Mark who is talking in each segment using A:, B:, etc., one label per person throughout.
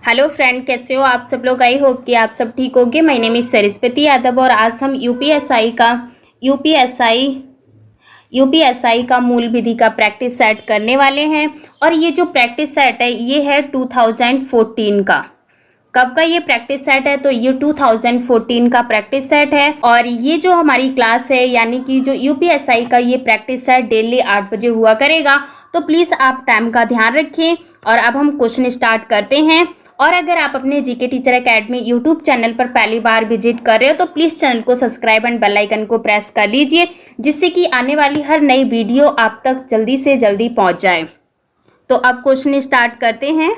A: Hello friend, कैसे हो आप सब लोग। आई होप कि आप सब ठीक होंगे। My name is Saraswati Yadav और आज हम यूपीएसआई का मूल विधि का प्रैक्टिस सेट करने वाले हैं। और ये जो प्रैक्टिस सेट है ये है 2014 का। कब का ये प्रैक्टिस सेट है? तो ये 2014 का प्रैक्टिस सेट है। और ये जो हमारी क्लास है यानी कि जो यूपीएसआई का ये प्रैक्टिस सेट डेली 8 बजे हुआ करेगा। तो प्लीज़ आप टाइम का ध्यान रखें। और अब हम क्वेश्चन स्टार्ट करते हैं। और अगर आप अपने GK teacher academy YouTube channel पर पहली बार विजिट कर रहे हो तो प्लीज़ चैनल को सब्सक्राइब एंड बेल आइकन को प्रेस कर लीजिए, जिससे कि आने वाली हर नई वीडियो आप तक जल्दी से जल्दी पहुंच जाए। तो अब क्वेश्चन स्टार्ट करते हैं।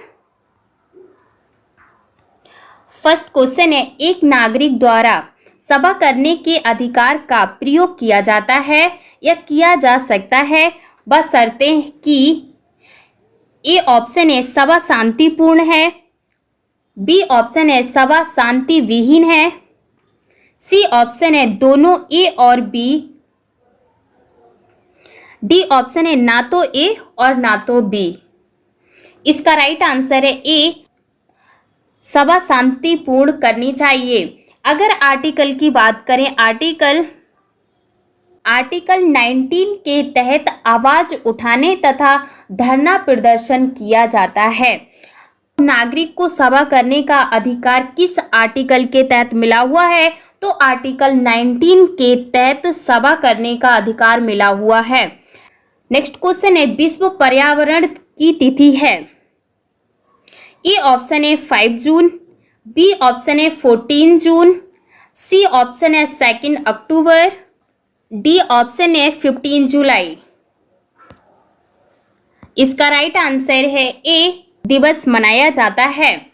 A: फर्स्ट क्वेश्चन है, एक नागरिक द्वारा सभा करने के अधिकार का प्रयोग किया जाता है या किया जा सकता है बशर्ते कि ए ऑप्शन है सभा शांतिपूर्ण है, बी ऑप्शन है सभा शांति विहीन है, सी ऑप्शन है दोनों ए और बी, डी ऑप्शन है ना तो ए और ना तो बी। इसका राइट आंसर है ए, सभा शांतिपूर्ण करनी चाहिए। अगर आर्टिकल की बात करें, आर्टिकल 19 के तहत आवाज उठाने तथा धरना प्रदर्शन किया जाता है। नागरिक को सभा करने का अधिकार किस आर्टिकल के तहत मिला हुआ है? तो आर्टिकल 19 के तहत सभा करने का अधिकार मिला हुआ है। नेक्स्ट क्वेश्चन है, विश्व पर्यावरण की तिथि है। ए ऑप्शन है 5 जून, बी ऑप्शन है 14 जून, सी ऑप्शन है 2 अक्टूबर, डी ऑप्शन है 15 जुलाई। इसका राइट आंसर है ए, दिवस मनाया जाता है।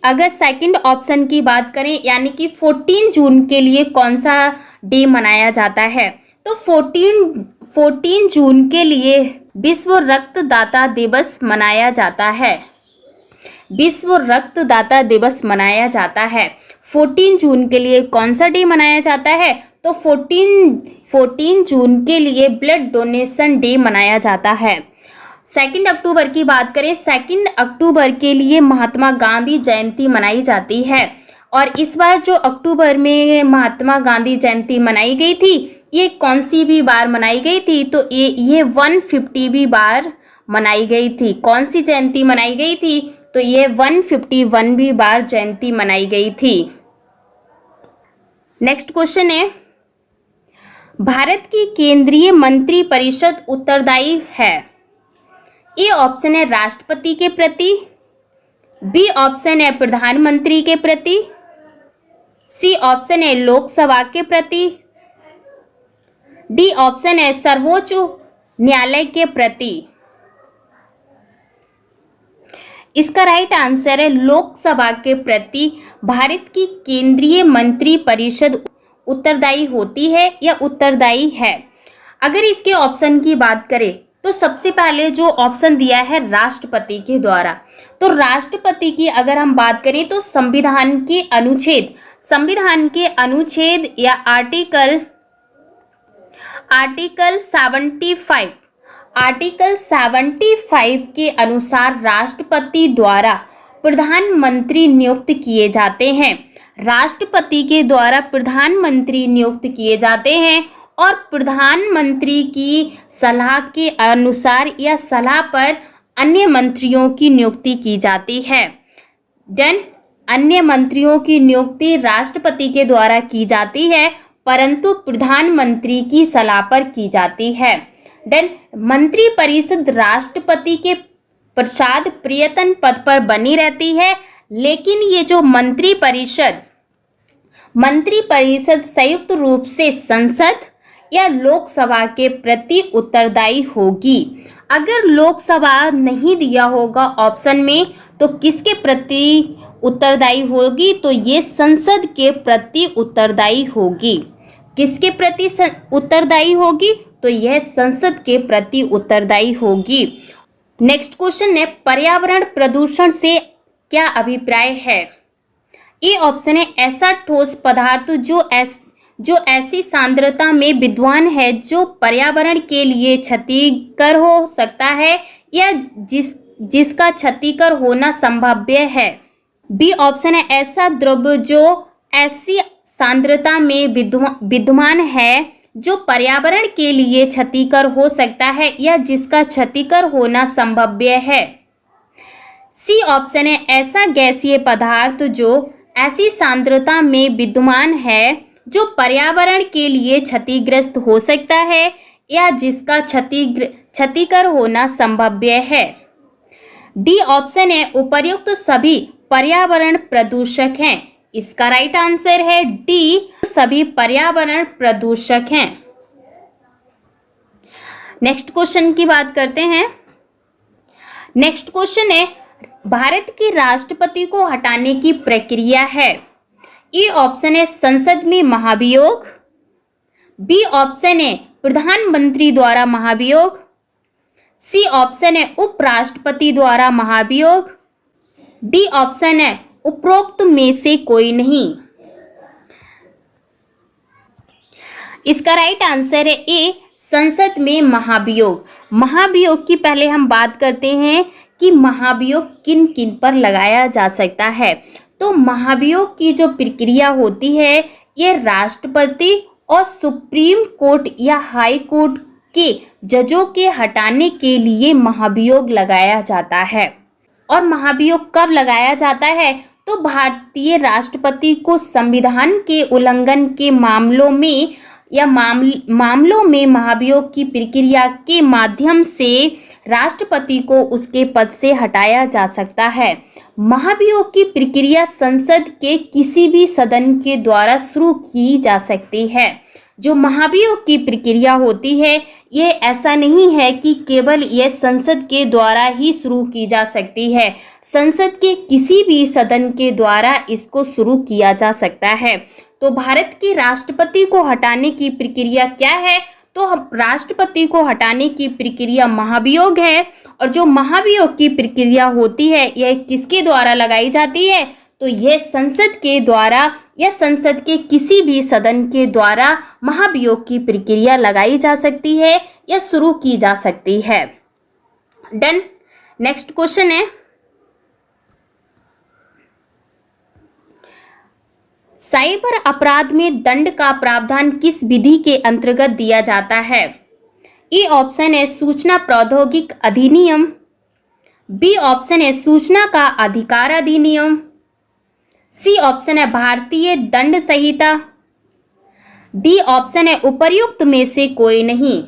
A: अगर सेकंड ऑप्शन की बात करें यानी कि 14 जून के लिए कौन सा डे मनाया जाता है? तो 14 जून के लिए विश्व रक्तदाता दिवस मनाया जाता है। विश्व रक्तदाता दिवस मनाया जाता है। 14 जून के लिए कौन सा डे मनाया जाता है? तो 14 जून के लिए ब्लड डोनेशन डे मनाया जाता है। 2 अक्टूबर की बात करें, 2 अक्टूबर के लिए महात्मा गांधी जयंती मनाई जाती है। और इस बार जो अक्टूबर में महात्मा गांधी जयंती मनाई गई थी, ये कौन सी भी बार मनाई गई थी? तो ये 150वीं बार मनाई गई थी। कौन सी जयंती मनाई गई थी? तो ये 151वीं बार जयंती मनाई गई थी। नेक्स्ट क्वेश्चन है, भारत की केंद्रीय मंत्री परिषद उत्तरदायी है। ए ऑप्शन है राष्ट्रपति के प्रति, बी ऑप्शन है प्रधानमंत्री के प्रति, सी ऑप्शन है लोकसभा के प्रति, डी ऑप्शन है सर्वोच्च न्यायालय के प्रति। इसका राइट आंसर है लोकसभा के प्रति भारत की केंद्रीय मंत्री परिषद उत्तरदायी होती है या उत्तरदायी है। अगर इसके ऑप्शन की बात करें तो सबसे पहले जो ऑप्शन दिया है राष्ट्रपति के द्वारा, तो राष्ट्रपति की अगर हम बात करें तो संविधान के अनुच्छेद या आर्टिकल 75 के अनुसार राष्ट्रपति द्वारा प्रधानमंत्री नियुक्त किए जाते हैं। राष्ट्रपति के द्वारा प्रधानमंत्री नियुक्त किए जाते हैं और प्रधानमंत्री की सलाह के अनुसार या सलाह पर अन्य मंत्रियों की नियुक्ति की जाती है। देन अन्य मंत्रियों की नियुक्ति राष्ट्रपति के द्वारा की जाती है, परंतु प्रधानमंत्री की सलाह पर की जाती है। देन मंत्री परिषद राष्ट्रपति के प्रसाद प्रियतन पद पर बनी रहती है, लेकिन ये जो मंत्री परिषद संयुक्त रूप से संसद या लोकसभा के प्रति उत्तरदायी होगी। अगर लोकसभा नहीं दिया होगा ऑप्शन में तो किसके प्रति उत्तरदायी होगी? तो ये संसद के प्रति उत्तरदायी होगी। किसके प्रति उत्तरदायी होगी? तो यह संसद के प्रति उत्तरदायी होगी। नेक्स्ट क्वेश्चन है, पर्यावरण प्रदूषण से क्या अभिप्राय है? ए ऑप्शन है ऐसा ठोस पदार्थ जो ऐसी सांद्रता में विद्वान है जो पर्यावरण के लिए क्षतिकर हो सकता है या जिसका क्षतिकर होना संभाव्य है। बी ऑप्शन है ऐसा द्रव्य जो ऐसी सांद्रता में विद्यमान है जो पर्यावरण के लिए क्षतिकर हो सकता है या जिसका क्षतिकर होना संभव्य है। सी ऑप्शन है ऐसा गैसीय पदार्थ जो ऐसी सांद्रता में विद्यमान है जो पर्यावरण के लिए क्षतिग्रस्त हो सकता है या जिसका क्षतिकर होना संभव्य है। डी ऑप्शन है उपर्युक्त सभी पर्यावरण प्रदूषक हैं। इसका राइट आंसर है डी, सभी पर्यावरण प्रदूषक हैं। नेक्स्ट क्वेश्चन की बात करते हैं। नेक्स्ट क्वेश्चन है भारत के राष्ट्रपति को हटाने की प्रक्रिया है। ए ऑप्शन है संसद में महाभियोग, बी ऑप्शन है प्रधानमंत्री द्वारा महाभियोग, सी ऑप्शन है उपराष्ट्रपति द्वारा महाभियोग, डी ऑप्शन है उपरोक्त में से कोई नहीं। इसका राइट आंसर है ए, संसद में महाभियोग। महाभियोग की पहले हम बात करते हैं कि महाभियोग किन किन पर लगाया जा सकता है। तो महाभियोग की जो प्रक्रिया होती है ये राष्ट्रपति और सुप्रीम कोर्ट या हाई कोर्ट के जजों के हटाने के लिए महाभियोग लगाया जाता है। और महाभियोग कब लगाया जाता है? तो भारतीय राष्ट्रपति को संविधान के उल्लंघन के मामलों में या मामलों में महाभियोग की प्रक्रिया के माध्यम से राष्ट्रपति को उसके पद से हटाया जा सकता है। महाभियोग की प्रक्रिया संसद के किसी भी सदन के द्वारा शुरू की जा सकती है। जो महाभियोग की प्रक्रिया होती है ये ऐसा नहीं है कि केवल यह संसद के द्वारा ही शुरू की जा सकती है, संसद के किसी भी सदन के द्वारा इसको शुरू किया जा सकता है। तो भारत के राष्ट्रपति को हटाने की प्रक्रिया क्या है? तो राष्ट्रपति को हटाने की प्रक्रिया महाभियोग है। और जो महाभियोग की प्रक्रिया होती है यह किसके द्वारा लगाई जाती है? तो यह संसद के द्वारा या संसद के किसी भी सदन के द्वारा महाभियोग की प्रक्रिया लगाई जा सकती है या शुरू की जा सकती है। डन। नेक्स्ट क्वेश्चन है साइबर अपराध में दंड का प्रावधान किस विधि के अंतर्गत दिया जाता है? ए ऑप्शन है सूचना प्रौद्योगिकी अधिनियम, बी ऑप्शन है सूचना का अधिकार अधिनियम, सी ऑप्शन है भारतीय दंड संहिता, डी ऑप्शन है उपर्युक्त में से कोई नहीं।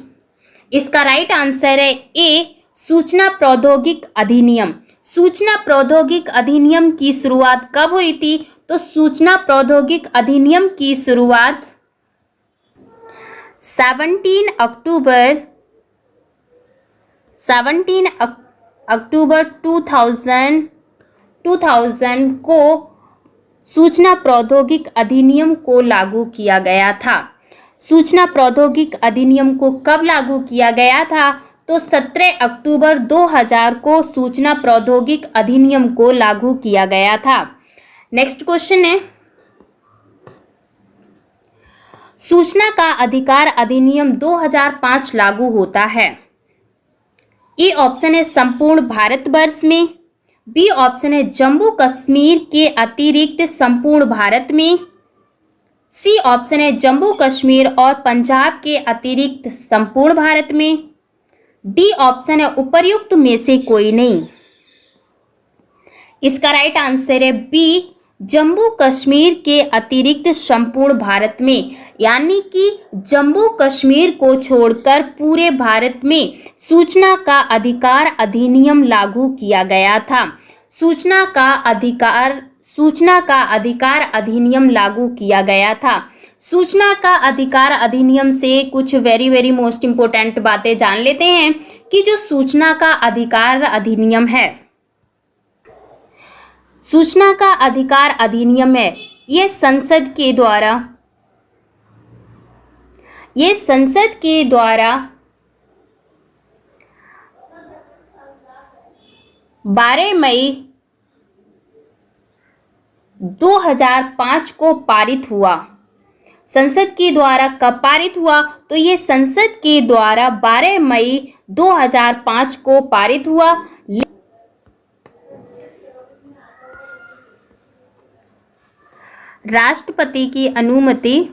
A: इसका राइट आंसर है ए, सूचना प्रौद्योगिकी अधिनियम। सूचना प्रौद्योगिकी अधिनियम की शुरुआत कब हुई थी? तो सूचना प्रौद्योगिकी अधिनियम की शुरुआत 17 अक्टूबर 2000 को सूचना प्रौद्योगिकी अधिनियम को लागू किया गया था। सूचना प्रौद्योगिकी अधिनियम को कब लागू किया गया था? तो 17 अक्टूबर 2000 को सूचना प्रौद्योगिकी अधिनियम को लागू किया गया था। नेक्स्ट क्वेश्चन है सूचना का अधिकार अधिनियम 2005 लागू होता है। ए ऑप्शन है संपूर्ण भारतवर्ष में, बी ऑप्शन है जम्मू कश्मीर के अतिरिक्त संपूर्ण भारत में, सी ऑप्शन है जम्मू कश्मीर और पंजाब के अतिरिक्त संपूर्ण भारत में, डी ऑप्शन है उपर्युक्त में से कोई नहीं। इसका राइट आंसर है बी, जम्मू कश्मीर के अतिरिक्त संपूर्ण भारत में, यानी कि जम्मू कश्मीर को छोड़कर पूरे भारत में सूचना का अधिकार अधिनियम लागू किया गया था। सूचना का अधिकार अधिनियम लागू किया गया था। सूचना का अधिकार अधिनियम से कुछ वेरी मोस्ट इम्पोर्टेंट बातें जान लेते हैं कि जो सूचना का अधिकार अधिनियम है, सूचना का अधिकार अधिनियम है ये संसद के द्वारा 12 मई 2005 को पारित हुआ। संसद के द्वारा कब पारित हुआ? तो ये संसद के द्वारा 12 मई 2005 को पारित हुआ। राष्ट्रपति की अनुमति,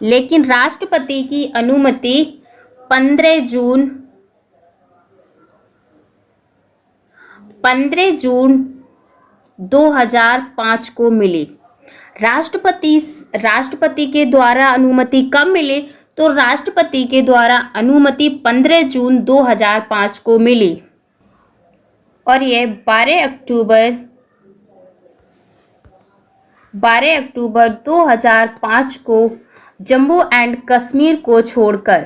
A: लेकिन राष्ट्रपति की अनुमति 15 जून 2005 को मिली। राष्ट्रपति के द्वारा अनुमति कब मिली? तो राष्ट्रपति के द्वारा अनुमति 15 जून 2005 को मिली और ये 12 अक्टूबर 2005 को जम्मू एंड कश्मीर को छोड़कर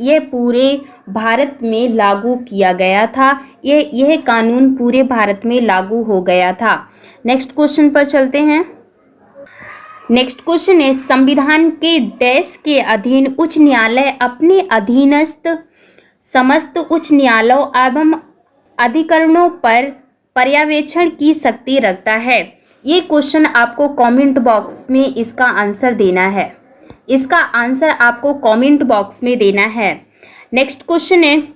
A: यह पूरे भारत में लागू किया गया था। यह कानून पूरे भारत में लागू हो गया था। नेक्स्ट क्वेश्चन पर चलते हैं। नेक्स्ट क्वेश्चन है, संविधान के डैश के अधीन उच्च न्यायालय अपने अधीनस्थ समस्त उच्च न्यायालयों एवं अधिकरणों पर पर्यवेक्षण की शक्ति रखता है। ये क्वेश्चन आपको कमेंट बॉक्स में इसका आंसर देना है। इसका आंसर आपको कमेंट बॉक्स में देना है। नेक्स्ट क्वेश्चन है,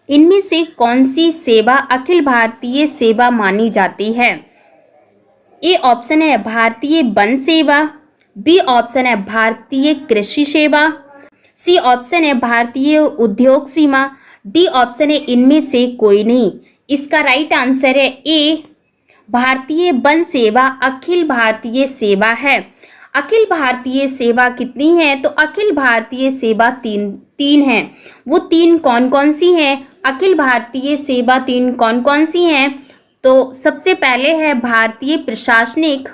A: इनमें से कौन सी सेवा अखिल भारतीय सेवा मानी जाती है? ए ऑप्शन है भारतीय वन सेवा, बी ऑप्शन है भारतीय कृषि सेवा, सी ऑप्शन है भारतीय उद्योग सीमा, डी ऑप्शन है इनमें से कोई नहीं। इसका राइट आंसर है ए भारतीय वन सेवा अखिल भारतीय सेवा है। अखिल भारतीय सेवा कितनी है? तो अखिल भारतीय सेवा तीन है। वो तीन कौन कौन सी हैं? अखिल भारतीय सेवा तीन कौन कौन सी हैं? तो सबसे पहले है भारतीय प्रशासनिक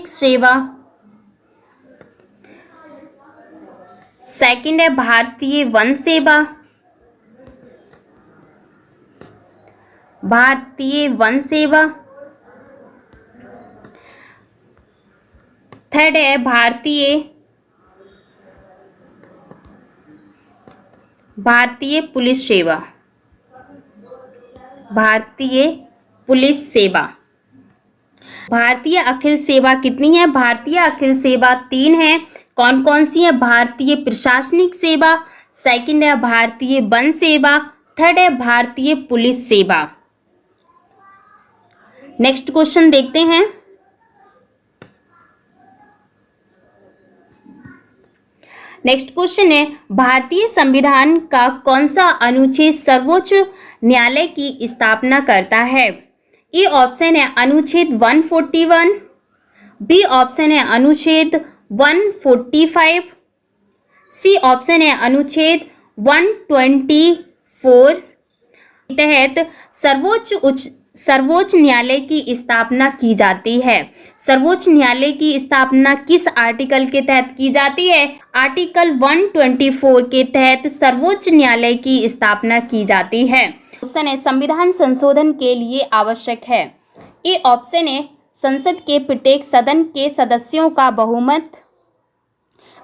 A: सेवा, सेकंड है भारतीय वन सेवा, थर्ड है भारतीय पुलिस सेवा, भारतीय अखिल सेवा कितनी है? भारतीय अखिल सेवा तीन है। कौन कौन सी है? भारतीय प्रशासनिक सेवा, सेकंड है भारतीय वन सेवा, थर्ड है भारतीय पुलिस सेवा। नेक्स्ट क्वेश्चन देखते हैं। नेक्स्ट क्वेश्चन है, भारतीय संविधान का कौन सा अनुच्छेद सर्वोच्च न्यायालय की स्थापना करता है? ए ऑप्शन है अनुच्छेद 141, बी ऑप्शन है अनुच्छेद 145, सी ऑप्शन है अनुच्छेद 124 तहत सर्वोच्च न्यायालय की स्थापना की जाती है। सर्वोच्च न्यायालय की स्थापना किस आर्टिकल के तहत की जाती है? आर्टिकल 124 के तहत सर्वोच्च न्यायालय की स्थापना की जाती है। क्वेश्चन है, संविधान संशोधन के लिए आवश्यक है। ए ऑप्शन है संसद के प्रत्येक सदन के सदस्यों का बहुमत,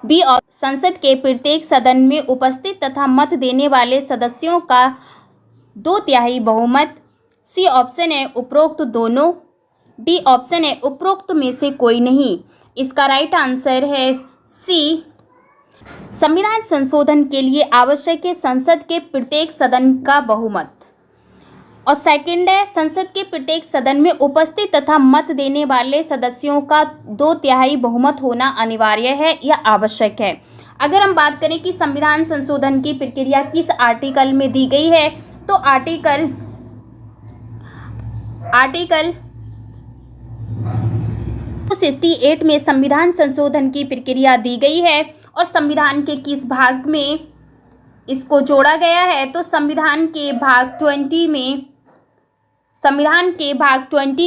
A: बी संसद के प्रत्येक सदन में उपस्थित तथा मत देने वाले सदस्यों का 2/3 बहुमत, सी ऑप्शन है उपरोक्त दोनों, डी ऑप्शन है उपरोक्त में से कोई नहीं। इसका राइट आंसर है सी, संविधान संशोधन के लिए आवश्यक है संसद के प्रत्येक सदन का बहुमत। और सेकंड है संसद के प्रत्येक सदन में उपस्थित तथा मत देने वाले सदस्यों का 2/3 बहुमत होना अनिवार्य है या आवश्यक है। अगर हम बात करें कि संविधान संशोधन की प्रक्रिया किस आर्टिकल में दी गई है, तो आर्टिकल 68 में संविधान संशोधन की प्रक्रिया दी गई है। और संविधान के किस भाग में इसको जोड़ा गया है? तो संविधान के भाग 20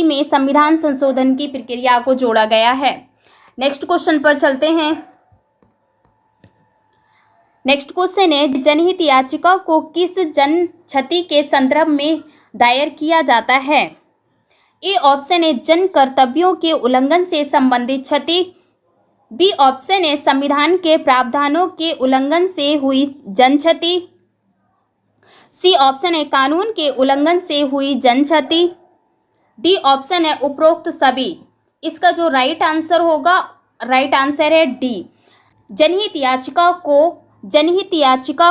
A: में संविधान संशोधन की प्रक्रिया को जोड़ा गया है। नेक्स्ट क्वेश्चन पर चलते हैं। नेक्स्ट क्वेश्चन है, जनहित याचिका को किस जन क्षति के संदर्भ में दायर किया जाता है? ए ऑप्शन है जन कर्तव्यों के उल्लंघन से संबंधित क्षति, बी ऑप्शन है संविधान के प्रावधानों के उल्लंघन से हुई जन क्षति, सी ऑप्शन है कानून के उल्लंघन से हुई जन क्षति। डी ऑप्शन है उपरोक्त सभी। इसका जो राइट आंसर है डी। जनहित याचिका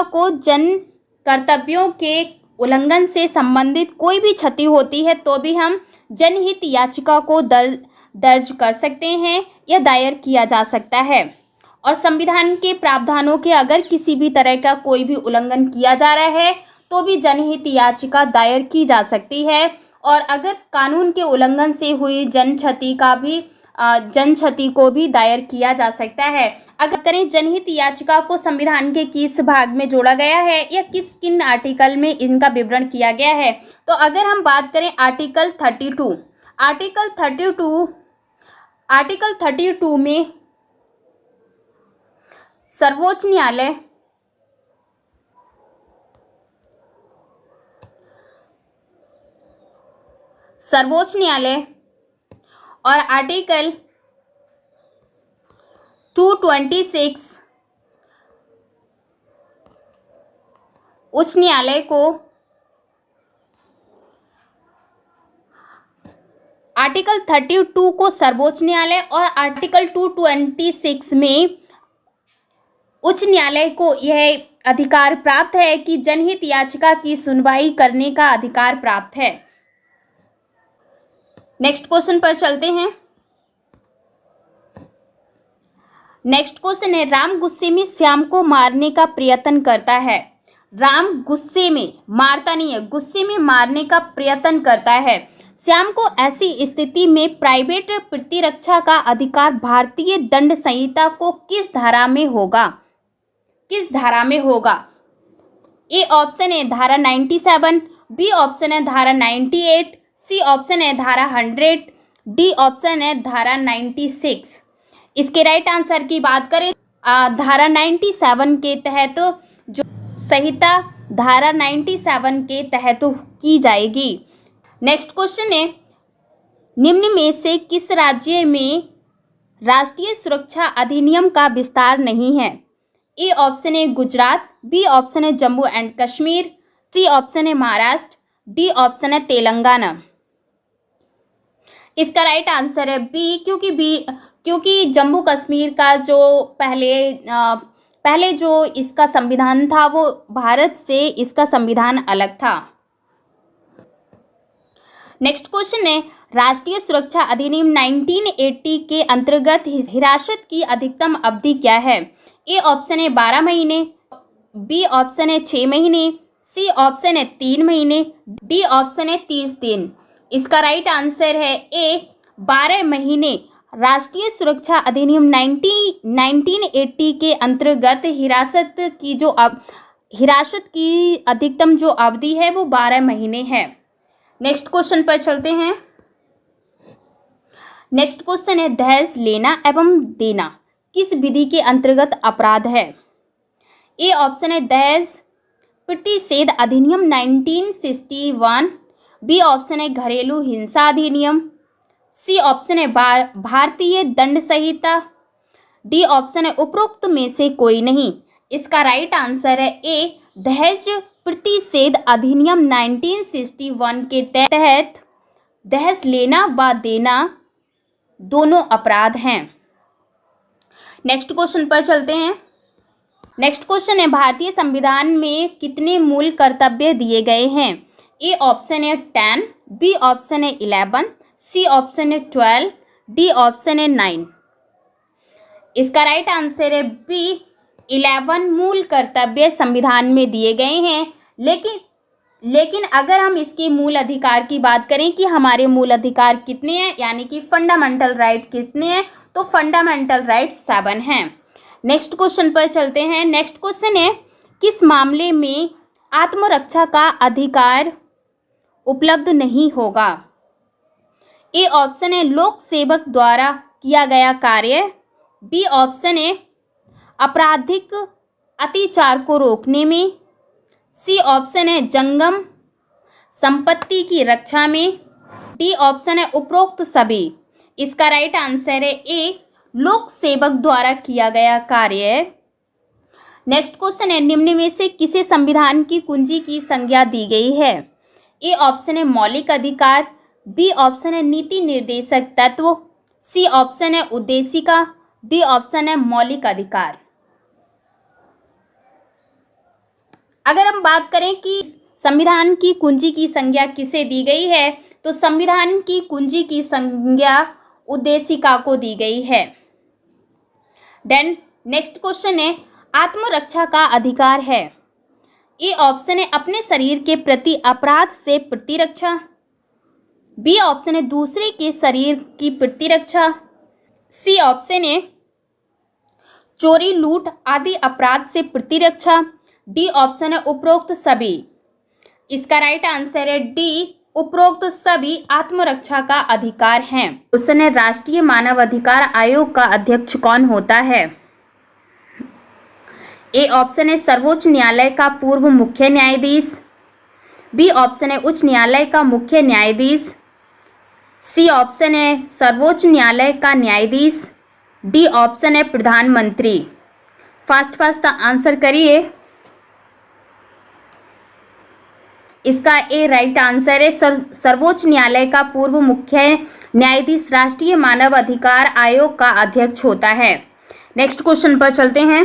A: को जन कर्तव्यों के उल्लंघन से संबंधित कोई भी क्षति होती है तो भी हम जनहित याचिका को दर्ज कर सकते हैं या दायर किया जा सकता है। और संविधान के प्रावधानों के अगर किसी भी तरह का कोई भी उल्लंघन किया जा रहा है तो भी जनहित याचिका दायर की जा सकती है। और अगर कानून के उल्लंघन से हुई जन क्षति को भी दायर किया जा सकता है। अगर करें जनहित याचिका को संविधान के किस भाग में जोड़ा गया है या किन आर्टिकल में इनका विवरण किया गया है, तो अगर हम बात करें आर्टिकल 32 में सर्वोच्च न्यायालय और आर्टिकल 226 उच्च न्यायालय को आर्टिकल 32 को सर्वोच्च न्यायालय और आर्टिकल 226 में उच्च न्यायालय को यह अधिकार प्राप्त है कि जनहित याचिका की सुनवाई करने का अधिकार प्राप्त है। नेक्स्ट क्वेश्चन पर चलते हैं। नेक्स्ट क्वेश्चन है राम गुस्से में श्याम को मारने का प्रयत्न करता है। राम गुस्से में, मारता नहीं है, गुस्से में मारने का प्रयत्न करता है। श्याम को ऐसी स्थिति में प्राइवेट प्रतिरक्षा का अधिकार भारतीय दंड संहिता को किस धारा में होगा? ए ऑप्शन है धारा 97, बी ऑप्शन है धारा 98, सी ऑप्शन है धारा 100, डी ऑप्शन है धारा 96। इसके राइट आंसर की बात करें धारा 97 के तहत जो संहिता धारा 97 के तहत की जाएगी। नेक्स्ट क्वेश्चन है निम्न में से किस राज्य में राष्ट्रीय सुरक्षा अधिनियम का विस्तार नहीं है? ए ऑप्शन है गुजरात, बी ऑप्शन है Jammu and Kashmir, C option है महाराष्ट्र, डी ऑप्शन है तेलंगाना। इसका राइट आंसर है बी, क्योंकि जम्मू कश्मीर का जो पहले जो इसका संविधान था वो भारत से इसका संविधान अलग था। नेक्स्ट क्वेश्चन है राष्ट्रीय सुरक्षा अधिनियम 1980 के अंतर्गत हिरासत की अधिकतम अवधि क्या है? ए ऑप्शन है 12 महीने, बी ऑप्शन है 6 महीने, सी ऑप्शन है 3 महीने, डी ऑप्शन है 30 दिन। इसका राइट आंसर है ए 12 महीने। राष्ट्रीय सुरक्षा अधिनियम 1980 के अंतर्गत हिरासत की अधिकतम जो अवधि है वो 12 महीने है। नेक्स्ट क्वेश्चन पर चलते हैं। नेक्स्ट क्वेश्चन है दहेज लेना एवं देना किस विधि के अंतर्गत अपराध है? ए ऑप्शन है दहेज प्रतिषेध अधिनियम 1961, बी ऑप्शन है घरेलू हिंसा अधिनियम, सी ऑप्शन है भारतीय दंड संहिता, डी ऑप्शन है उपरोक्त में से कोई नहीं। इसका राइट आंसर है ए दहेज प्रतिषेध अधिनियम 1961 के तहत दहेज लेना व देना दोनों अपराध हैं। नेक्स्ट क्वेश्चन पर चलते हैं। नेक्स्ट क्वेश्चन है भारतीय संविधान में कितने मूल कर्तव्य दिए गए हैं? ए ऑप्शन है 10, बी ऑप्शन है 11, सी ऑप्शन है 12, डी ऑप्शन है 9। इसका राइट आंसर है बी 11 मूल कर्तव्य संविधान में दिए गए हैं। लेकिन अगर हम इसके मूल अधिकार की बात करें कि हमारे मूल अधिकार कितने हैं, यानी कि फंडामेंटल राइट कितने हैं, तो फंडामेंटल राइट 7 हैं। नेक्स्ट क्वेश्चन पर चलते हैं। नेक्स्ट क्वेश्चन है किस मामले में आत्मरक्षा का अधिकार उपलब्ध नहीं होगा? ए ऑप्शन है लोक सेवक द्वारा किया गया कार्य, बी ऑप्शन है आपराधिक अत्याचार को रोकने में, सी ऑप्शन है जंगम संपत्ति की रक्षा में, डी ऑप्शन है उपरोक्त सभी। इसका राइट आंसर है ए लोक सेवक द्वारा किया गया कार्य। नेक्स्ट क्वेश्चन है, निम्न में से किसे संविधान की कुंजी की संज्ञा दी गई है? ए ऑप्शन है मौलिक अधिकार, बी ऑप्शन है नीति निर्देशक तत्व, सी ऑप्शन है उद्देशिका, डी ऑप्शन है मौलिक अधिकार। अगर हम बात करें कि संविधान की कुंजी की संज्ञा किसे दी गई है, तो संविधान की कुंजी की संज्ञा उद्देशिका को दी गई है। देन नेक्स्ट क्वेश्चन है, आत्मरक्षा का अधिकार है। ए ऑप्शन है अपने शरीर के प्रति अपराध से प्रतिरक्षा, बी ऑप्शन है दूसरे के शरीर की प्रतिरक्षा, सी ऑप्शन है चोरी लूट आदि अपराध से प्रतिरक्षा, डी ऑप्शन है उपरोक्त सभी। इसका राइट आंसर है डी, उपरोक्त सभी आत्मरक्षा का अधिकार हैं। क्वेश्चन है, राष्ट्रीय मानव अधिकार आयोग का अध्यक्ष कौन होता है? ए ऑप्शन है सर्वोच्च न्यायालय का पूर्व मुख्य न्यायाधीश, बी ऑप्शन है उच्च न्यायालय का मुख्य न्यायाधीश, सी ऑप्शन है सर्वोच्च न्यायालय का न्यायाधीश, डी ऑप्शन है प्रधानमंत्री। फास्ट आंसर करिए। इसका ए राइट आंसर है सर्वोच्च न्यायालय का पूर्व मुख्य न्यायाधीश राष्ट्रीय मानव अधिकार आयोग का अध्यक्ष होता है। नेक्स्ट क्वेश्चन पर चलते हैं।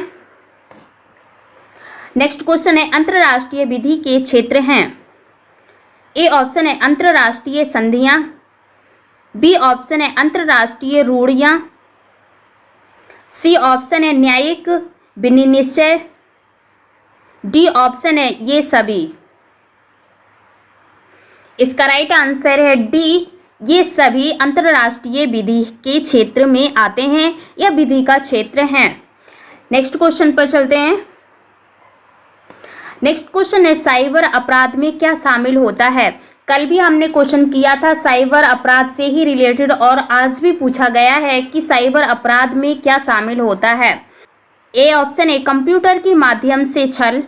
A: नेक्स्ट क्वेश्चन है, अंतरराष्ट्रीय विधि के क्षेत्र हैं। ए ऑप्शन है अंतरराष्ट्रीय संधियां, बी ऑप्शन है अंतरराष्ट्रीय रूढ़ियां, सी ऑप्शन है न्यायिक विनिश्चय, डी ऑप्शन है ये सभी। इसका राइट आंसर है डी, ये सभी अंतरराष्ट्रीय विधि के क्षेत्र में आते हैं या विधि का क्षेत्र हैं। नेक्स्ट क्वेश्चन पर चलते हैं। नेक्स्ट क्वेश्चन है, साइबर अपराध में क्या शामिल होता है? कल भी हमने क्वेश्चन किया था साइबर अपराध से ही रिलेटेड, और आज भी पूछा गया है कि साइबर अपराध में क्या शामिल होता है। ए ऑप्शन है कंप्यूटर के माध्यम से छल,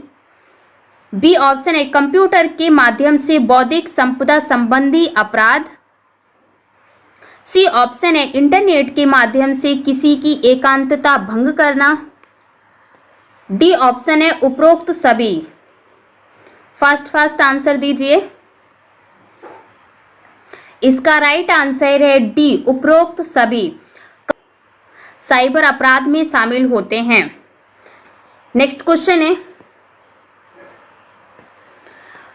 A: बी ऑप्शन है कंप्यूटर के माध्यम से बौद्धिक संपदा संबंधी अपराध, सी ऑप्शन है इंटरनेट के माध्यम से किसी की एकांतता भंग करना, डी ऑप्शन है उपरोक्त सभी। फास्ट आंसर दीजिए। इसका राइट आंसर है डी, उपरोक्त सभी साइबर अपराध में शामिल होते हैं। नेक्स्ट क्वेश्चन है,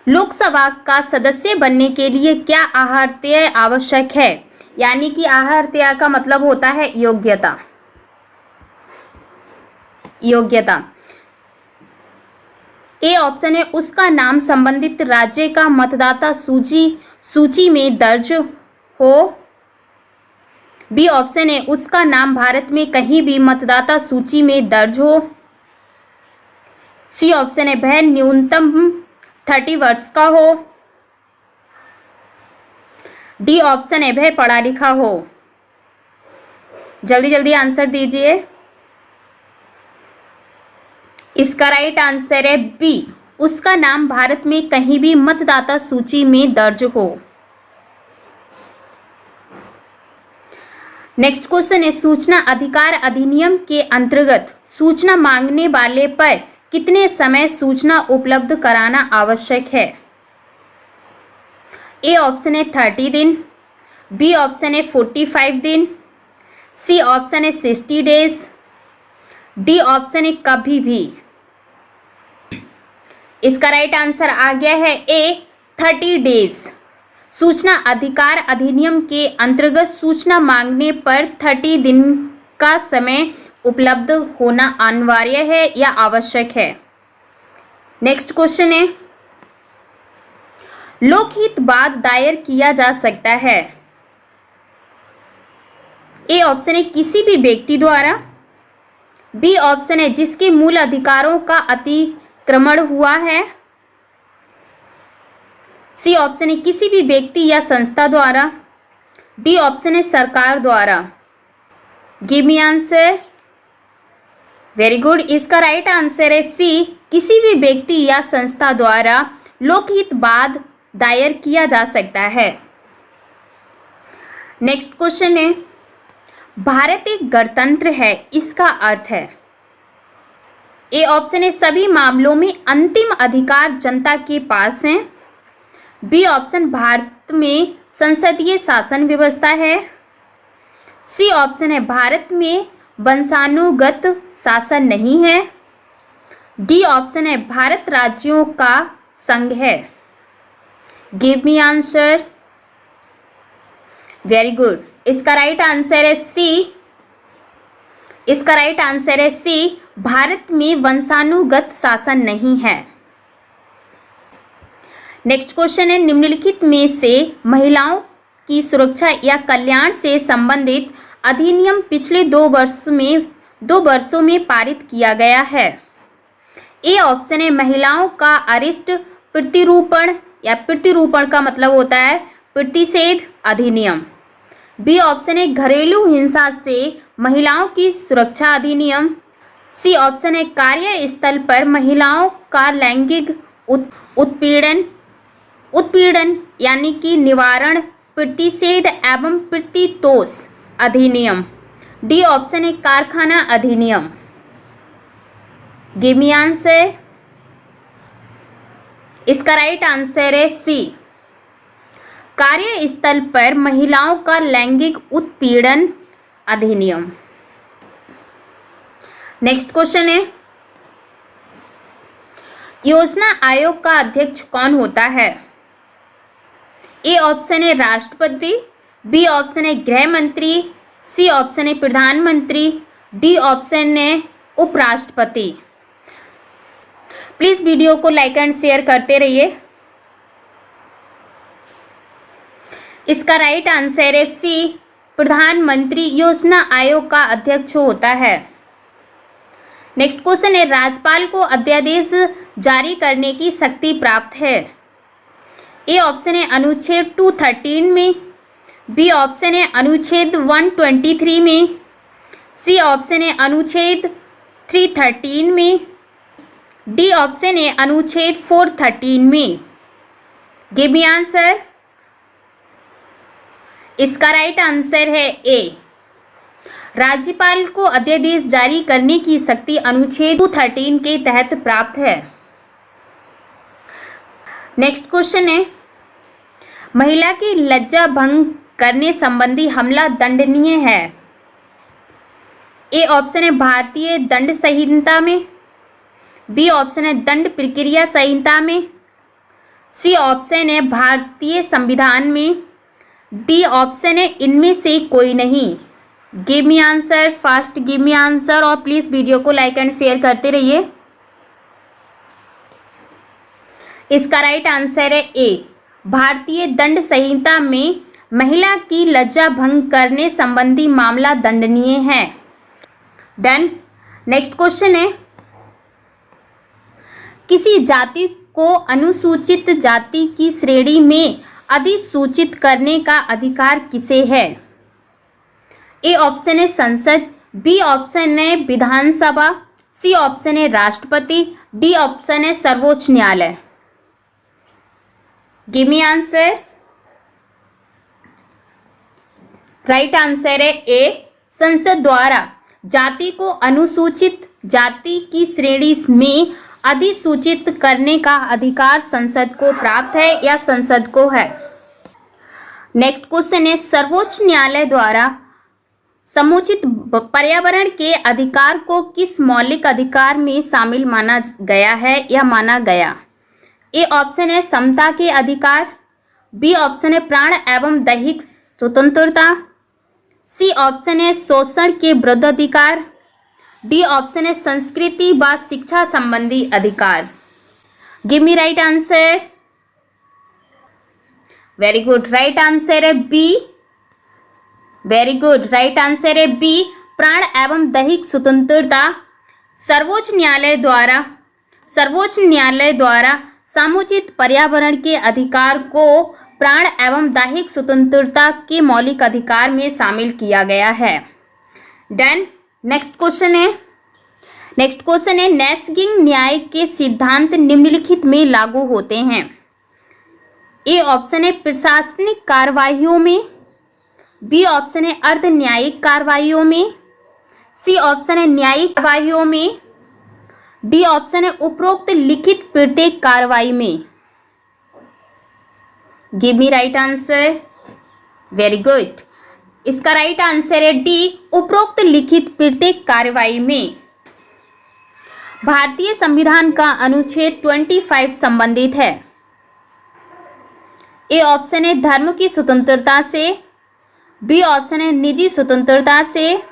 A: लोकसभा का सदस्य बनने के लिए क्या अर्हता आवश्यक है? यानी कि अर्हता का मतलब होता है योग्यता। ए ऑप्शन है उसका नाम संबंधित राज्य का मतदाता सूची में दर्ज हो, बी ऑप्शन है उसका नाम भारत में कहीं भी मतदाता सूची में दर्ज हो, सी ऑप्शन है वह न्यूनतम 30 वर्ष का हो, डी ऑप्शन है वह पढ़ा लिखा हो। जल्दी आंसर दीजिए। इसका राइट आंसर है बी, उसका नाम भारत में कहीं भी मतदाता सूची में दर्ज हो। नेक्स्ट क्वेश्चन है, सूचना अधिकार अधिनियम के अंतर्गत सूचना मांगने वाले पर कितने समय सूचना उपलब्ध कराना आवश्यक है? ए ऑप्शन है 30 दिन, बी ऑप्शन है 45 दिन, सी ऑप्शन है 60 डेज, डी ऑप्शन है कभी भी। इसका राइट आंसर आ गया है ए, 30 डेज। सूचना अधिकार अधिनियम के अंतर्गत सूचना मांगने पर 30 दिन का समय उपलब्ध होना अनिवार्य है या आवश्यक है। नेक्स्ट क्वेश्चन है, लोकहित वाद दायर किया जा सकता है। ए ऑप्शन है किसी भी व्यक्ति द्वारा, बी ऑप्शन है जिसके मूल अधिकारों का अतिक्रमण हुआ है, सी ऑप्शन है किसी भी व्यक्ति या संस्था द्वारा, डी ऑप्शन है सरकार द्वारा। Give me answer. Very good. इसका राइट आंसर है सी, किसी भी व्यक्ति या संस्था द्वारा लोकहित वाद दायर किया जा सकता है। नेक्स्ट क्वेश्चन है, भारत एक गणतंत्र है, इसका अर्थ है? ए ऑप्शन है सभी मामलों में अंतिम अधिकार जनता के पास है। बी ऑप्शन भारत में संसदीय शासन व्यवस्था है। सी ऑप्शन है भारत में वंशानुगत शासन नहीं है। डी ऑप्शन है भारत राज्यों का संघ है। Give me answer. Very good, इसका राइट आंसर है सी। इसका राइट आंसर है सी, भारत में वंशानुगत शासन नहीं है। नेक्स्ट क्वेश्चन है निम्नलिखित में से महिलाओं की सुरक्षा या कल्याण से संबंधित अधिनियम पिछले 2 वर्षों में पारित किया गया है। ए ऑप्शन है महिलाओं का अरेस्ट प्रतिरूपण या प्रतिरूपण का मतलब होता है प्रतिषेध अधिनियम। बी ऑप्शन है घरेलू हिंसा से महिलाओं की सुरक्षा अधिनियम। सी ऑप्शन है कार्यस्थल पर महिलाओं का लैंगिक उत्पीड़न यानी कि निवारण प्रतिषेध एवं प्रतितोष अधिनियम। डी ऑप्शन है कारखाना अधिनियम। Give me answer. इसका राइट आंसर है सी, कार्यस्थल पर महिलाओं का लैंगिक उत्पीड़न अधिनियम। नेक्स्ट क्वेश्चन है योजना आयोग का अध्यक्ष कौन होता है? ए ऑप्शन है राष्ट्रपति। बी ऑप्शन है गृह मंत्री। सी ऑप्शन है प्रधानमंत्री। डी ऑप्शन है उपराष्ट्रपति। प्लीज वीडियो को लाइक एंड शेयर करते रहिए। इसका राइट आंसर है सी, प्रधानमंत्री योजना आयोग का अध्यक्ष होता है। नेक्स्ट क्वेश्चन है राज्यपाल को अध्यादेश जारी करने की शक्ति प्राप्त है। ए ऑप्शन है अनुच्छेद 213 में। बी ऑप्शन है अनुच्छेद 123 में। सी ऑप्शन है अनुच्छेद 313 में। डी ऑप्शन है अनुच्छेद 413 में। Give me answer. इसका राइट आंसर है ए, राज्यपाल को अध्यादेश जारी करने की शक्ति अनुच्छेद 213 के तहत प्राप्त है। नेक्स्ट क्वेश्चन है महिला की लज्जा भंग करने संबंधी हमला दंडनीय है। ए ऑप्शन है भारतीय दंड संहिता में। बी ऑप्शन है दंड प्रक्रिया संहिता में। सी ऑप्शन है भारतीय संविधान में। डी ऑप्शन है इनमें से कोई नहीं। Give me answer, fast give me answer और प्लीज वीडियो को लाइक एंड शेयर करते रहिए। इसका राइट आंसर है ए, भारतीय दंड संहिता में महिला की लज्जा भंग करने संबंधी मामला दंडनीय है। डन। नेक्स्ट क्वेश्चन है किसी जाति को अनुसूचित जाति की श्रेणी में अधिसूचित करने का अधिकार किसे है? ए ऑप्शन है संसद। बी ऑप्शन है विधानसभा। सी ऑप्शन है राष्ट्रपति। डी ऑप्शन है सर्वोच्च न्यायालय। Give me answer. Right answer है ए, संसद द्वारा जाति को अनुसूचित जाति की श्रेणी में अधिसूचित करने का अधिकार संसद को प्राप्त है या संसद को है। नेक्स्ट क्वेश्चन है सर्वोच्च न्यायालय द्वारा समुचित पर्यावरण के अधिकार को किस मौलिक अधिकार में शामिल माना गया है या माना गया? ए ऑप्शन है समता के अधिकार। बी ऑप्शन है प्राण एवं दैहिक स्वतंत्रता। सी ऑप्शन है शोषण के विरुद्ध अधिकार। डी ऑप्शन है संस्कृति व शिक्षा संबंधी अधिकार। Give me right answer. Very good, right answer है B. Very good, right answer है बी, प्राण एवं दैहिक स्वतंत्रता। सर्वोच्च न्यायालय द्वारा समुचित पर्यावरण के अधिकार को प्राण एवं दैहिक स्वतंत्रता के मौलिक अधिकार में शामिल किया गया है। डन। नेक्स्ट क्वेश्चन है नैसगिंग न्याय के सिद्धांत निम्नलिखित में लागू होते हैं। ए ऑप्शन है प्रशासनिक कार्रवाइयों में। बी ऑप्शन है अर्ध न्यायिक कार्रवाइयों में। सी ऑप्शन है न्यायिक कार्रवाइयों में। डी ऑप्शन है उपरोक्त लिखित प्रत्येक कार्रवाई में। Give me right answer. Very good, इसका राइट आंसर है डी, उपरोक्त लिखित प्रत्येक कार्रवाई में। भारतीय संविधान का अनुच्छेद 25 संबंधित है। ए ऑप्शन है धर्म की स्वतंत्रता से, बी ऑप्शन है निजी स्वतंत्रता से,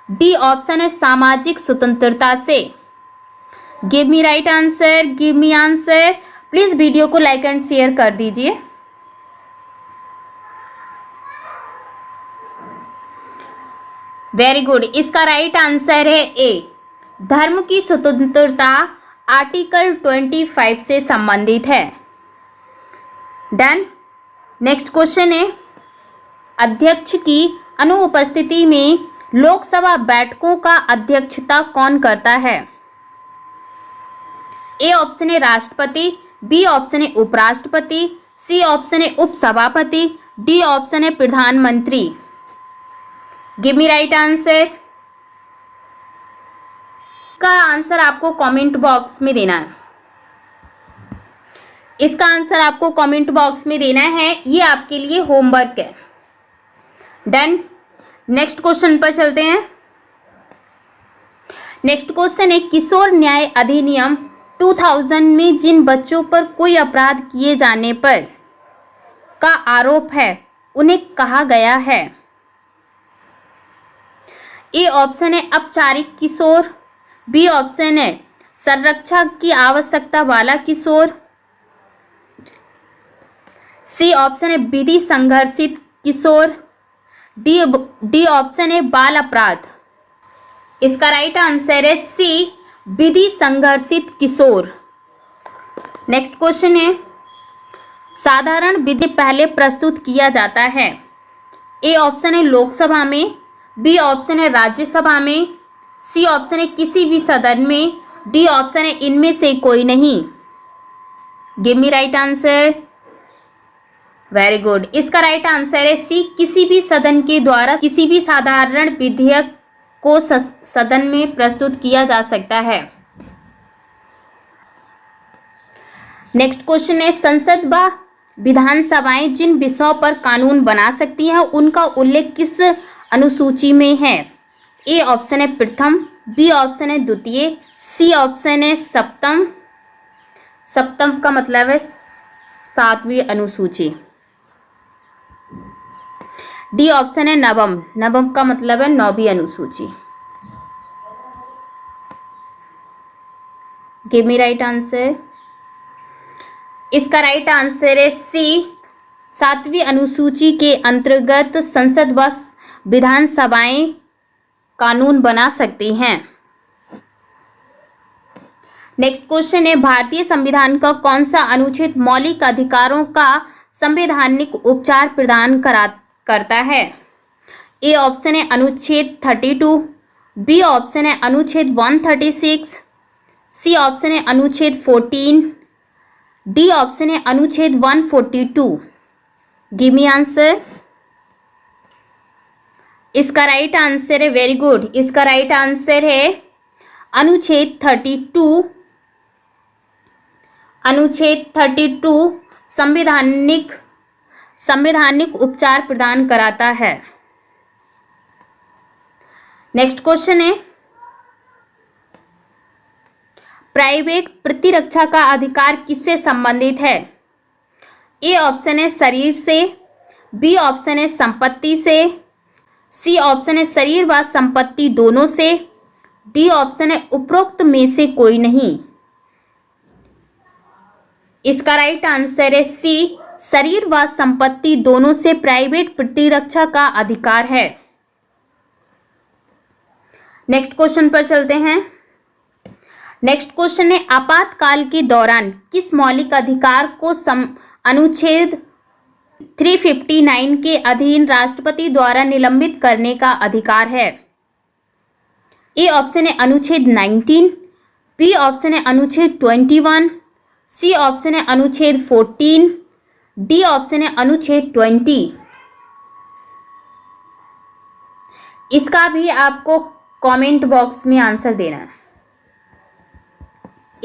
A: डी ऑप्शन है सामाजिक स्वतंत्रता से। Give me right answer, give me answer. Please video को लाइक एंड शेयर कर दीजिए। वेरी गुड, इसका राइट आंसर है ए, धर्म की स्वतंत्रता आर्टिकल 25 से संबंधित है। डन। नेक्स्ट क्वेश्चन है, अध्यक्ष की अनुपस्थिति में लोकसभा बैठकों का अध्यक्षता कौन करता है? ए ऑप्शन है राष्ट्रपति, बी ऑप्शन है उपराष्ट्रपति, सी ऑप्शन है उपसभापति, डी ऑप्शन है प्रधानमंत्री। Give me right answer. का आंसर आपको कमेंट बॉक्स में देना है। इसका आंसर आपको कमेंट बॉक्स में देना है, ये आपके लिए होमवर्क है। डन। नेक्स्ट क्वेश्चन पर चलते हैं। नेक्स्ट क्वेश्चन है, किशोर न्याय अधिनियम 2000 में जिन बच्चों पर कोई अपराध किए जाने पर का आरोप है उन्हें कहा गया है? ए ऑप्शन है अपचारिक किशोर, बी ऑप्शन है संरक्षण की आवश्यकता वाला किशोर, सी ऑप्शन है विधि संघर्षित किशोर, डी ऑप्शन है बाल अपराध। इसका राइट आंसर है सी, विधि संघर्षित किशोर। नेक्स्ट क्वेश्चन है, साधारण विधि पहले प्रस्तुत किया जाता है? ए ऑप्शन है लोकसभा में, बी ऑप्शन है राज्यसभा में, सी ऑप्शन है किसी भी सदन में, डी ऑप्शन है इनमें से कोई नहीं। Give me right answer. Very good, इसका राइट आंसर है सी, किसी भी सदन के द्वारा किसी भी साधारण विधेयक को सदन में प्रस्तुत किया जा सकता है। नेक्स्ट क्वेश्चन है, संसद व विधानसभाएं जिन विषयों पर कानून बना सकती हैं उनका उल्लेख किस अनुसूची में है? ए ऑप्शन है प्रथम, बी ऑप्शन है द्वितीय, सी ऑप्शन है सप्तम, सप्तम का मतलब है 7वीं अनुसूची, डी ऑप्शन है नवम, नवम का मतलब है 9वीं अनुसूची। Give me right answer. इसका राइट आंसर है सी, 7वीं अनुसूची के अंतर्गत संसद व विधानसभाएं कानून बना सकती हैं। नेक्स्ट क्वेश्चन है, भारतीय संविधान का कौन सा अनुच्छेद मौलिक अधिकारों का संवैधानिक उपचार प्रदान करता है? ए ऑप्शन है अनुच्छेद 32, बी ऑप्शन है अनुच्छेद 136, सी ऑप्शन है अनुच्छेद 14, डी ऑप्शन है अनुच्छेद 142। Give me answer. इसका राइट आंसर है, वेरी गुड, इसका राइट आंसर है अनुच्छेद 32। अनुच्छेद 32 संवैधानिक उपचार प्रदान कराता है। नेक्स्ट क्वेश्चन है, प्राइवेट प्रतिरक्षा का अधिकार किससे संबंधित है? ए ऑप्शन है शरीर से, बी ऑप्शन है संपत्ति से, सी ऑप्शन है शरीर व संपत्ति दोनों से, डी ऑप्शन है उपरोक्त में से कोई नहीं। इसका राइट आंसर है सी, शरीर व संपत्ति दोनों से प्राइवेट प्रतिरक्षा का अधिकार है। नेक्स्ट क्वेश्चन पर चलते हैं। नेक्स्ट क्वेश्चन है, आपातकाल के दौरान किस मौलिक अधिकार को अनुच्छेद 359 के अधीन राष्ट्रपति द्वारा निलंबित करने का अधिकार है? ए ऑप्शन है अनुच्छेद 19, बी ऑप्शन है अनुच्छेद 21, सी ऑप्शन है अनुच्छेद 14, डी ऑप्शन है अनुच्छेद 20। इसका भी आपको कमेंट बॉक्स में आंसर देना है।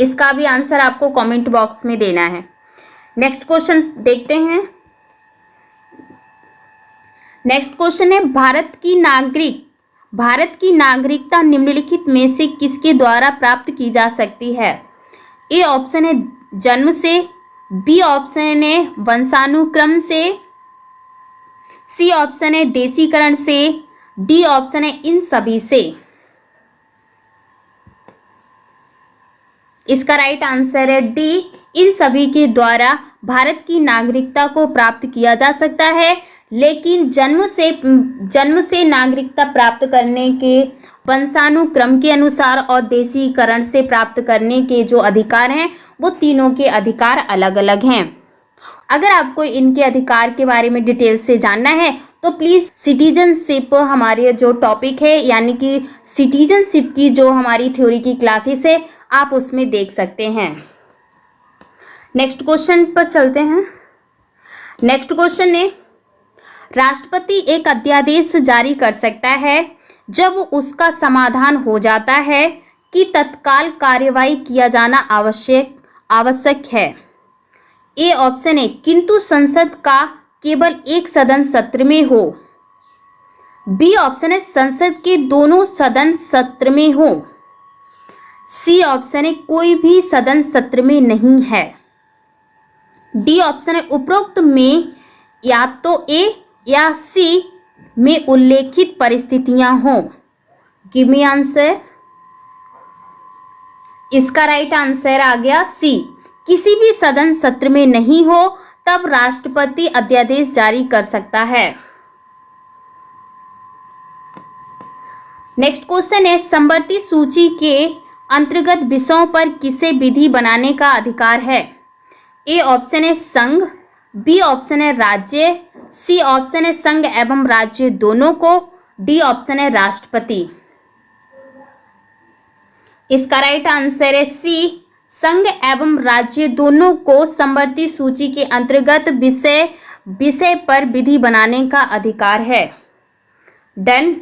A: इसका भी आंसर आपको कमेंट बॉक्स में देना है। नेक्स्ट क्वेश्चन देखते हैं। नेक्स्ट क्वेश्चन है, भारत की नागरिकता निम्नलिखित में से किसके द्वारा प्राप्त की जा सकती है? ए ऑप्शन है जन्म से, बी ऑप्शन है वंशानुक्रम से, सी ऑप्शन है देशीकरण से, डी ऑप्शन है इन सभी से। इसका राइट आंसर है डी, इन सभी के द्वारा भारत की नागरिकता को प्राप्त किया जा सकता है। लेकिन जन्म से नागरिकता प्राप्त करने के वंशानुक्रम के अनुसार और देशीकरण से प्राप्त करने के जो अधिकार हैं वो तीनों के अधिकार अलग अलग हैं। अगर आपको इनके अधिकार के बारे में डिटेल से जानना है तो प्लीज़ सिटीजनशिप हमारे जो टॉपिक है यानी कि सिटीजनशिप की जो हमारी थ्योरी की क्लासेस है आप उसमें देख सकते हैं। नेक्स्ट क्वेश्चन पर चलते हैं। नेक्स्ट क्वेश्चन है, राष्ट्रपति एक अध्यादेश जारी कर सकता है जब उसका समाधान हो जाता है कि तत्काल कार्यवाही किया जाना आवश्यक है। ए ऑप्शन है किंतु संसद का केवल एक सदन सत्र में हो, बी ऑप्शन है संसद के दोनों सदन सत्र में हो, सी ऑप्शन है कोई भी सदन सत्र में नहीं है, डी ऑप्शन है उपरोक्त में या तो ए या सी में उल्लेखित परिस्थितियां हों। Give me answer. इसका राइट आंसर आ गया सी, किसी भी सदन सत्र में नहीं हो तब राष्ट्रपति अध्यादेश जारी कर सकता है। नेक्स्ट क्वेश्चन है, समवर्ती सूची के अंतर्गत विषयों पर किसे विधि बनाने का अधिकार है? ए ऑप्शन है संघ, बी ऑप्शन है राज्य, सी ऑप्शन है संघ एवं राज्य दोनों को, डी ऑप्शन है राष्ट्रपति। इसका राइट आंसर है सी, संघ एवं राज्य दोनों को समवर्ती सूची के अंतर्गत विषय पर विधि बनाने का अधिकार है। डन।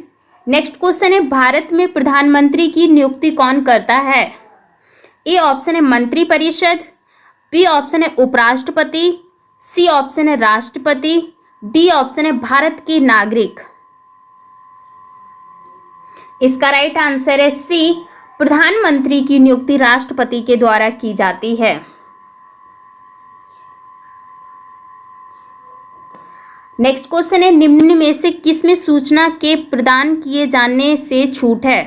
A: नेक्स्ट क्वेश्चन है, भारत में प्रधानमंत्री की नियुक्ति कौन करता है? ए ऑप्शन है मंत्रिपरिषद, बी ऑप्शन है उपराष्ट्रपति, सी ऑप्शन है राष्ट्रपति, डी ऑप्शन है भारत के नागरिक। इसका राइट आंसर है सी, प्रधानमंत्री की नियुक्ति राष्ट्रपति के द्वारा की जाती है। नेक्स्ट क्वेश्चन है, निम्न में से किसमें सूचना के प्रदान किए जाने से छूट है?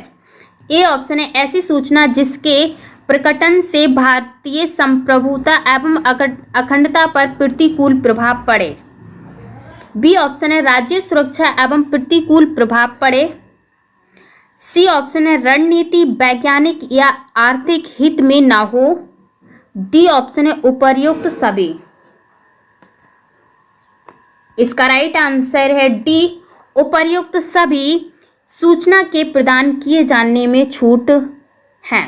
A: ए ऑप्शन है ऐसी सूचना जिसके प्रकटन से भारतीय संप्रभुता एवं अखंडता पर प्रतिकूल प्रभाव पड़े, बी ऑप्शन है राज्य सुरक्षा एवं प्रतिकूल प्रभाव पड़े, सी ऑप्शन है रणनीति वैज्ञानिक या आर्थिक हित में ना हो, डी ऑप्शन है उपर्युक्त सभी। इसका राइट आंसर है डी, उपर्युक्त सभी सूचना के प्रदान किए जाने में छूट है।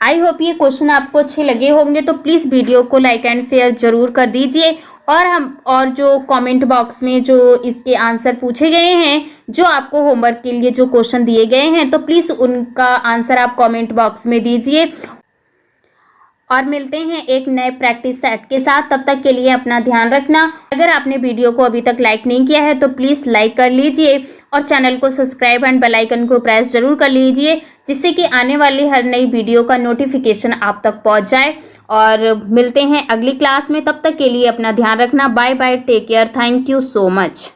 A: आई होप ये क्वेश्चन आपको अच्छे लगे होंगे, तो प्लीज़ वीडियो को लाइक एंड शेयर जरूर कर दीजिए। और जो कमेंट बॉक्स में जो इसके आंसर पूछे गए हैं, जो आपको होमवर्क के लिए जो क्वेश्चन दिए गए हैं, तो प्लीज़ उनका आंसर आप कमेंट बॉक्स में दीजिए। और मिलते हैं एक नए प्रैक्टिस सेट के साथ, तब तक के लिए अपना ध्यान रखना। अगर आपने वीडियो को अभी तक लाइक नहीं किया है तो प्लीज़ लाइक कर लीजिए और चैनल को सब्सक्राइब एंड बेल आइकन को प्रेस जरूर कर लीजिए, जिससे कि आने वाली हर नई वीडियो का नोटिफिकेशन आप तक पहुंच जाए। और मिलते हैं अगली क्लास में, तब तक के लिए अपना ध्यान रखना। Bye bye, take care, thank you so much.